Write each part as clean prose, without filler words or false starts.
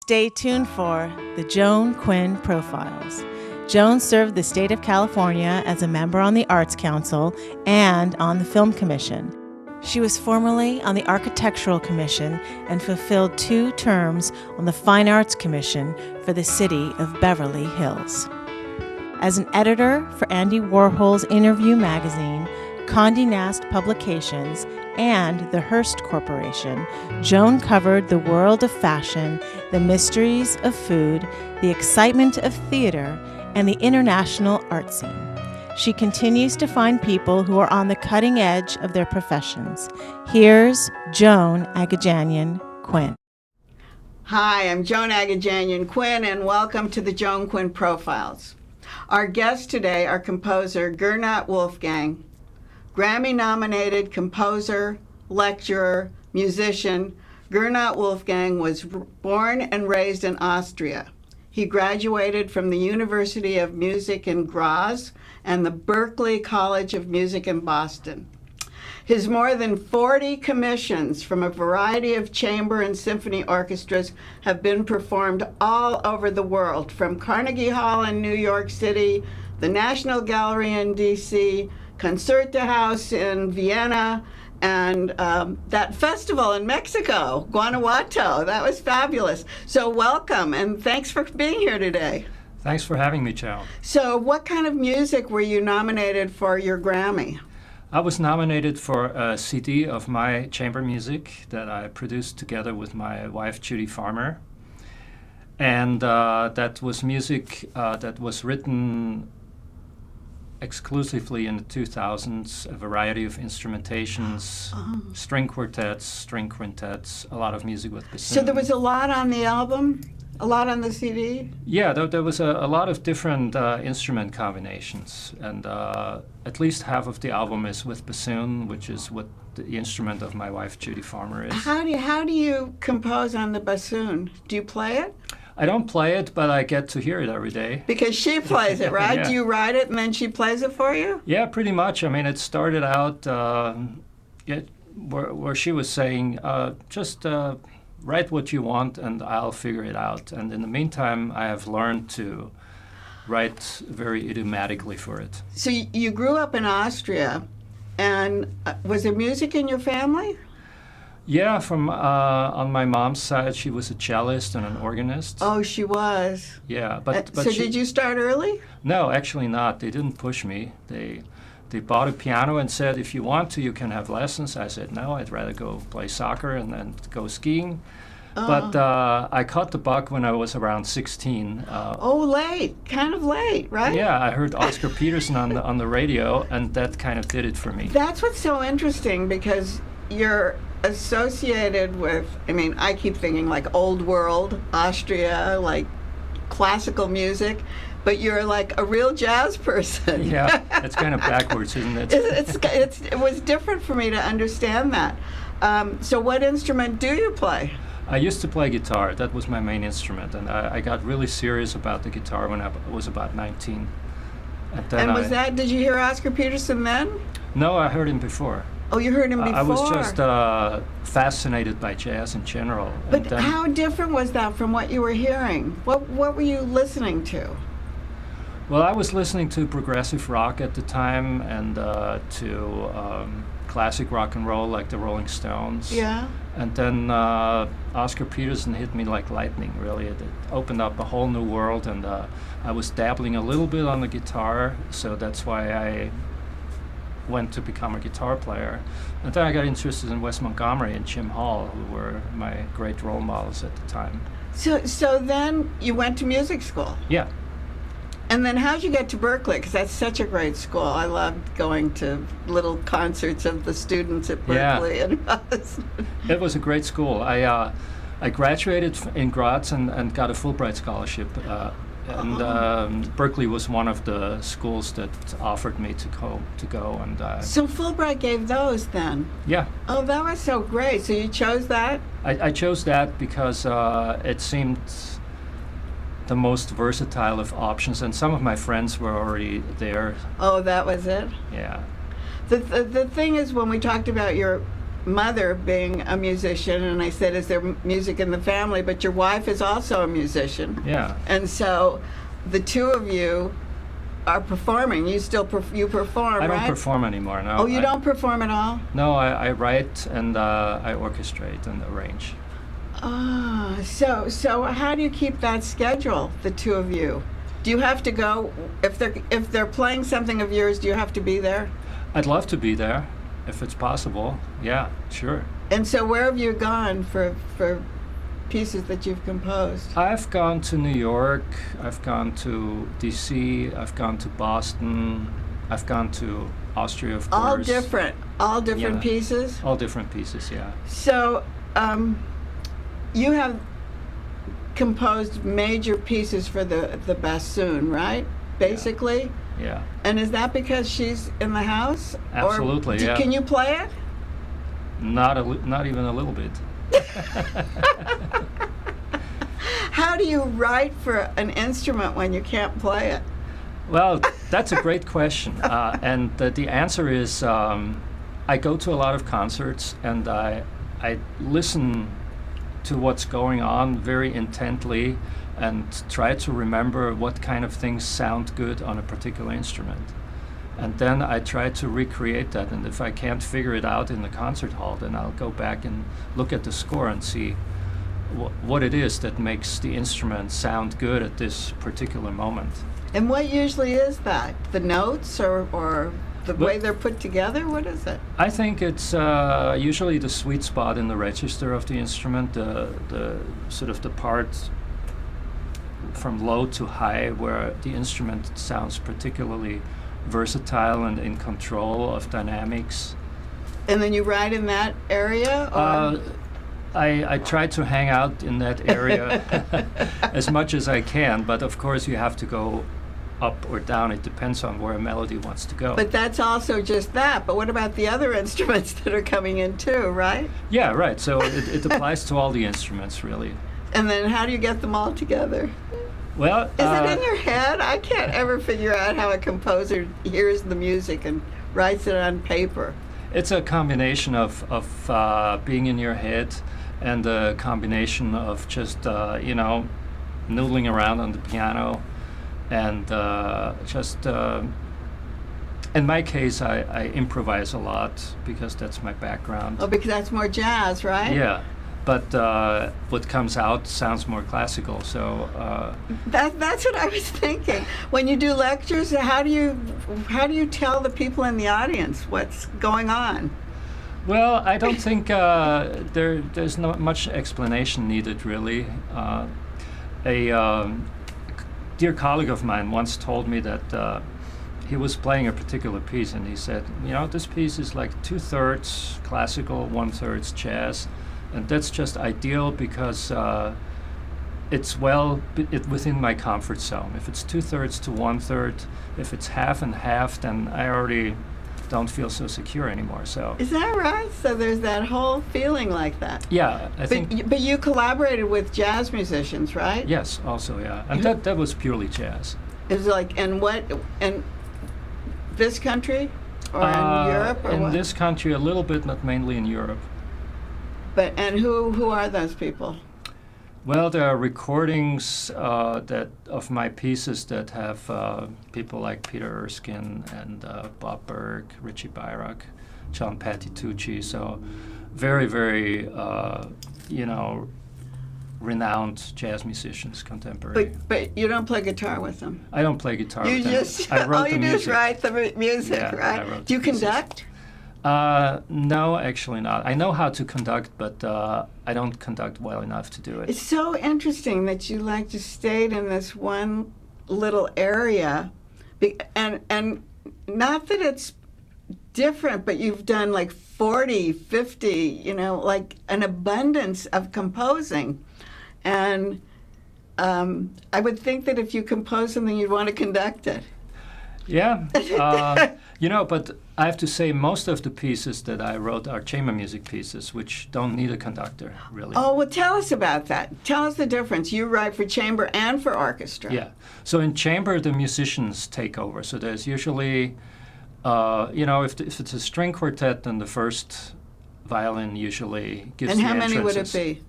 Stay tuned for the Joan Quinn Profiles. Joan served the state of California as a member on the Arts Council and on the Film Commission. She was formerly on the Architectural Commission and fulfilled 2 terms on the Fine Arts Commission for the city of Beverly Hills. As an editor for Andy Warhol's Interview magazine, Condé Nast Publications, and the Hearst Corporation, Joan covered the world of fashion, the mysteries of food, the excitement of theater, and the international art scene. She continues to find people who are on the cutting edge of their professions. Here's Joan Agajanian Quinn. Hi, I'm Joan Agajanian Quinn, and welcome to the Joan Quinn Profiles. Our guests today are composer Gernot Wolfgang, Grammy-nominated composer, lecturer, musician. Gernot Wolfgang was born and raised in Austria. He graduated from the University of Music in Graz and the Berklee College of Music in Boston. His more than 40 commissions from a variety of chamber and symphony orchestras have been performed all over the world, from Carnegie Hall in New York City, the National Gallery in D.C., Concerthaus in Vienna, and that festival in Mexico, Guanajuato. That was fabulous. So welcome, and thanks for being here today. Thanks for having me, Joan. So what kind of music were you nominated for your Grammy? I was nominated for a CD of my chamber music that I produced together with my wife, Judy Farmer. And that was music that was written exclusively in the 2000s, a variety of instrumentations, string quartets, string quintets, a lot of music with bassoon. So there was a lot on the album? A lot on the CD? Yeah, there was a lot of different instrument combinations, and at least half of the album is with bassoon, which is what the instrument of my wife, Judy Farmer, is. How do you compose on the bassoon? Do you play it? I don't play it, but I get to hear it every day. Because she plays it, right? Yeah. Do you write it and then she plays it for you? Yeah, pretty much. I mean, it started out where she was saying, just write what you want and I'll figure it out. And in the meantime, I have learned to write very idiomatically for it. So you grew up in Austria, and was there music in your family? Yeah, from on my mom's side, she was a cellist and an organist. Oh, she was. Yeah, but so did you start early? No, actually not. They didn't push me. They bought a piano and said, if you want to, you can have lessons. I said, no, I'd rather go play soccer and then go skiing. But I caught the bug when I was around 16. Late, kind of late, right? Yeah, I heard Oscar Peterson on the radio, and that kind of did it for me. That's what's so interesting, because you're associated with, I keep thinking like old world, Austria, like classical music, but you're like a real jazz person. Yeah, it's kind of backwards, isn't it? It was different for me to understand that. So what instrument do you play? I used to play guitar. That was my main instrument, and I got really serious about the guitar when I was about 19. Did you hear Oscar Peterson then? No, I heard him before. Oh, you heard him before? I was just fascinated by jazz in general. But how different was that from what you were hearing? What were you listening to? Well, I was listening to progressive rock at the time, and to classic rock and roll like the Rolling Stones. Yeah. And then Oscar Peterson hit me like lightning, really. It opened up a whole new world, and I was dabbling a little bit on the guitar, so that's why I went to become a guitar player. And then I got interested in Wes Montgomery and Jim Hall, who were my great role models at the time. So then you went to music school? Yeah. And then how'd you get to Berklee? Because that's such a great school. I loved going to little concerts of the students at Berklee. Yeah. It was a great school. I graduated in Graz and got a Fulbright scholarship. Berklee was one of the schools that offered me to go. So Fulbright gave those then? Yeah. Oh, that was so great. So you chose that? I chose that because it seemed the most versatile of options, and some of my friends were already there. Oh, that was it? Yeah. The thing is, when we talked about your mother being a musician, and I said, is there music in the family? But your wife is also a musician. Yeah. And so the two of you are performing. You still you perform, I right? don't perform anymore, no. Oh, you don't perform at all? No, I write and I orchestrate and arrange. Ah, so how do you keep that schedule, the two of you? Do you have to go, if they're playing something of yours, do you have to be there? I'd love to be there, if it's possible. Yeah, sure. And so where have you gone for pieces that you've composed? I've gone to New York, I've gone to DC, I've gone to Boston, I've gone to Austria, of All course. different Yeah. pieces? All different pieces, yeah. So, you have composed major pieces for the bassoon, right? Basically? Yeah. And is that because she's in the house? Absolutely, yeah. Can you play it? Not even a little bit. How do you write for an instrument when you can't play it? Well, that's a great question. And the answer is I go to a lot of concerts and I listen to what's going on very intently and try to remember what kind of things sound good on a particular instrument. And then I try to recreate that. And if I can't figure it out in the concert hall, then I'll go back and look at the score and see what it is that makes the instrument sound good at this particular moment. And what usually is that? The notes or the way they're put together? What is it? I think it's usually the sweet spot in the register of the instrument, the sort of the part from low to high where the instrument sounds particularly versatile and in control of dynamics. And then you write in that area? Or? I try to hang out in that area as much as I can, but of course you have to go up or down. It depends on where a melody wants to go. But that's also just that. But what about the other instruments that are coming in too, right? Yeah, right. So it applies to all the instruments, really. And then how do you get them all together? Well, is it in your head? I can't ever figure out how a composer hears the music and writes it on paper. It's a combination of being in your head and a combination of just, noodling around on the piano and just, in my case, I improvise a lot because that's my background. Oh, because that's more jazz, right? Yeah. But what comes out sounds more classical, so... That's what I was thinking. When you do lectures, how do you tell the people in the audience what's going on? Well, I don't think there's not much explanation needed, really. A dear colleague of mine once told me that he was playing a particular piece, and he said, this piece is like 2/3 classical, 1/3 jazz. And that's just ideal because it's within my comfort zone. If it's 2/3 to 1/3, if it's half and half, then I already don't feel so secure anymore. So is that right? So there's that whole feeling like that. Yeah, I think. But you collaborated with jazz musicians, right? Yes, also, yeah, and that was purely jazz. It was like in this country or in Europe or in what? this country a little bit, not mainly in Europe. And who are those people? Well, there are recordings of my pieces that have people like Peter Erskine and Bob Berg, Richie Byrock, John Patitucci. So very, very, renowned jazz musicians, contemporary. But you don't play guitar with them. I don't play guitar You with them. just I wrote all the you do music. is write the music, Yeah, right? I wrote Do you the pieces. conduct? No, actually not. I know how to conduct, but I don't conduct well enough to do it. It's so interesting that you like to stay in this one little area, and not that it's different, but you've done like 40, 50, like an abundance of composing. And I would think that if you compose something, you'd want to conduct it. Yeah, but I have to say most of the pieces that I wrote are chamber music pieces, which don't need a conductor, really. Oh, well, tell us about that. Tell us the difference. You write for chamber and for orchestra. Yeah. So in chamber, the musicians take over. So there's usually, if it's a string quartet, then the first violin usually gives And the how many would it entrances. be?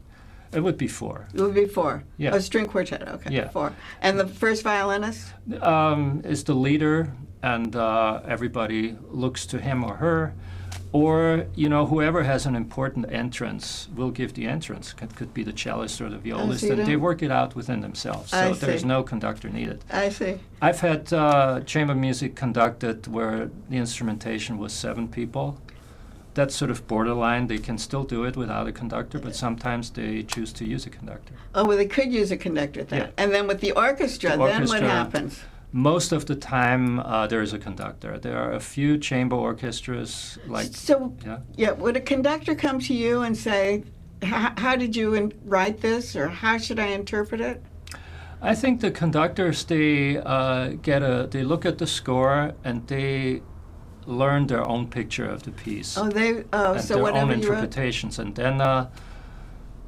It would be 4. It would be 4. Yeah. Oh, string quartet. Okay. Yeah. 4. And the first violinist? Is the leader, and everybody looks to him or her. Or, whoever has an important entrance will give the entrance. Could be the cellist or the violist, so you and they don't- work it out within themselves. I So there's see. no conductor needed. I see. I've had chamber music conducted where the instrumentation was 7 people. That's sort of borderline. They can still do it without a conductor, but sometimes they choose to use a conductor. Oh, well, they could use a conductor then. Yeah. And then with the orchestra, The then what orchestra- happens? Most of the time, there is a conductor. There are a few chamber orchestras, like So, yeah. would a conductor come to you and say, how did you write this, or how should I interpret it? I think the conductors they look at the score and they learn their own picture of the piece. Oh, and so their whatever own you wrote. interpretations, and then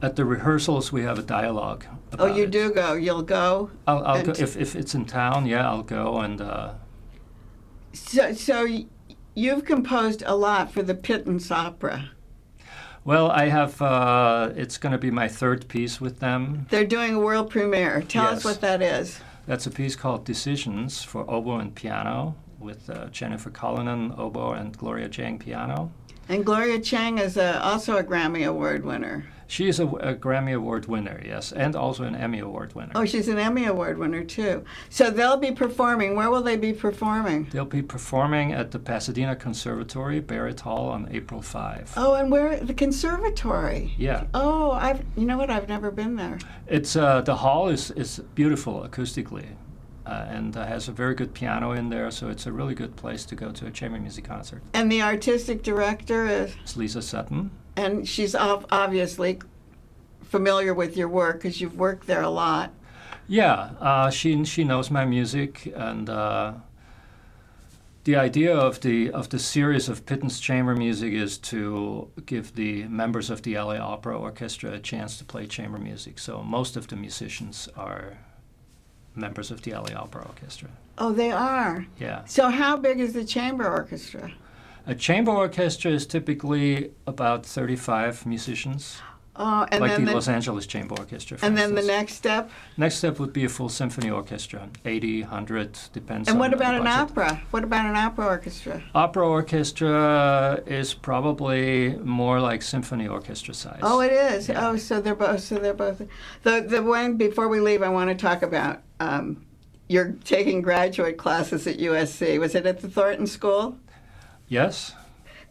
at the rehearsals we have a dialogue. Oh, About you it. do go. You'll go. I'll go and- if it's in town. Yeah, I'll go and. So you've composed a lot for the Pittance Opera. Well, I have. It's going to be my 3rd piece with them. They're doing a world premiere. Tell us Yes. what that is. That's a piece called Decisions for oboe and piano with Jennifer Cullinan oboe and Gloria Jang piano. And Gloria Chang is also a Grammy Award winner. She is a Grammy Award winner, yes, and also an Emmy Award winner. Oh, she's an Emmy Award winner, too. So they'll be performing. Where will they be performing? They'll be performing at the Pasadena Conservatory, Barrett Hall, on April 5. Oh, and where? The conservatory. Yeah. Oh, you know what? I've never been there. It's the hall is beautiful acoustically, and has a very good piano in there, so it's a really good place to go to a chamber music concert. And the artistic director is, It's Lisa Sutton. and she's obviously familiar with your work because you've worked there a lot. Yeah, she knows my music, and the idea of the series of Pittance chamber music is to give the members of the LA Opera Orchestra a chance to play chamber music. So most of the musicians are members of the LA Opera Orchestra. Oh, they are. Yeah. So how big is the chamber orchestra? A chamber orchestra is typically about 35 musicians, And like then the Los Angeles Chamber Orchestra, for and then the instance. next step. Next step would be a full symphony orchestra, 80, 100, depends And on what the about an budget. opera? What about an opera orchestra? Opera orchestra is probably more like symphony orchestra size. Oh, it is. Yeah. Oh, so they're both. The one before we leave, I want to talk about. You're taking graduate classes at USC. Was it at the Thornton School? Yes.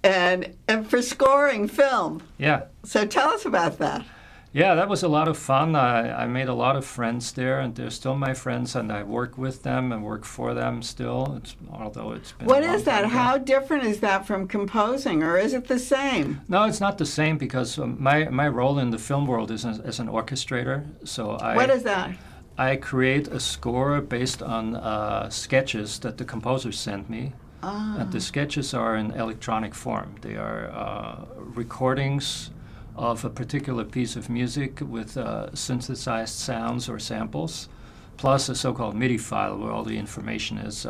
And for scoring film. Yeah. So tell us about that. Yeah, that was a lot of fun. I made a lot of friends there, and they're still my friends, and I work with them and work for them still, although it's been What a long is that? time ago. How different is that from composing, or is it the same? No, it's not the same because my role in the film world is as an orchestrator. So What is that? I create a score based on sketches that the composers send me. And the sketches are in electronic form. They are recordings of a particular piece of music with synthesized sounds or samples, plus a so-called MIDI file where all the information is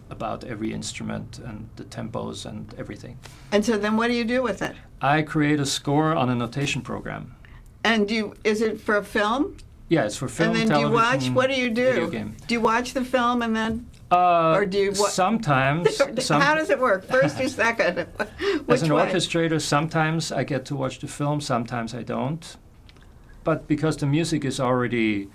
about every instrument and the tempos and everything. And so then what do you do with it? I create a score on a notation program. And is it for a film? Yeah, it's for film, And then do you television, watch? What do you video do? game. Do you watch the film and then? Or do you sometimes. How does it work? First or second? As an way? orchestrator, sometimes I get to watch the film, sometimes I don't. But because the music is already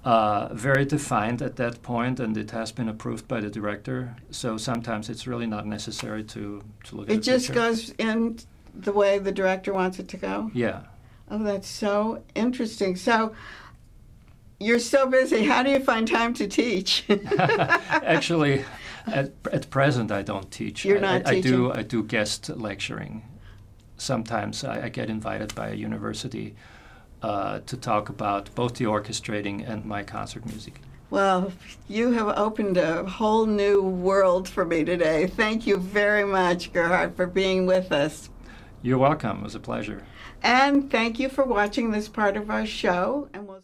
very defined at that point and it has been approved by the director, so sometimes it's really not necessary to look at It the just picture. goes in the way the director wants it to go? Yeah. Oh, that's so interesting. So you're so busy. How do you find time to teach? Actually, at present, I don't teach. You're not teaching? I do guest lecturing. Sometimes I get invited by a university to talk about both the orchestrating and my concert music. Well, you have opened a whole new world for me today. Thank you very much, Gerhard, for being with us. You're welcome. It was a pleasure. And thank you for watching this part of our show. And we'll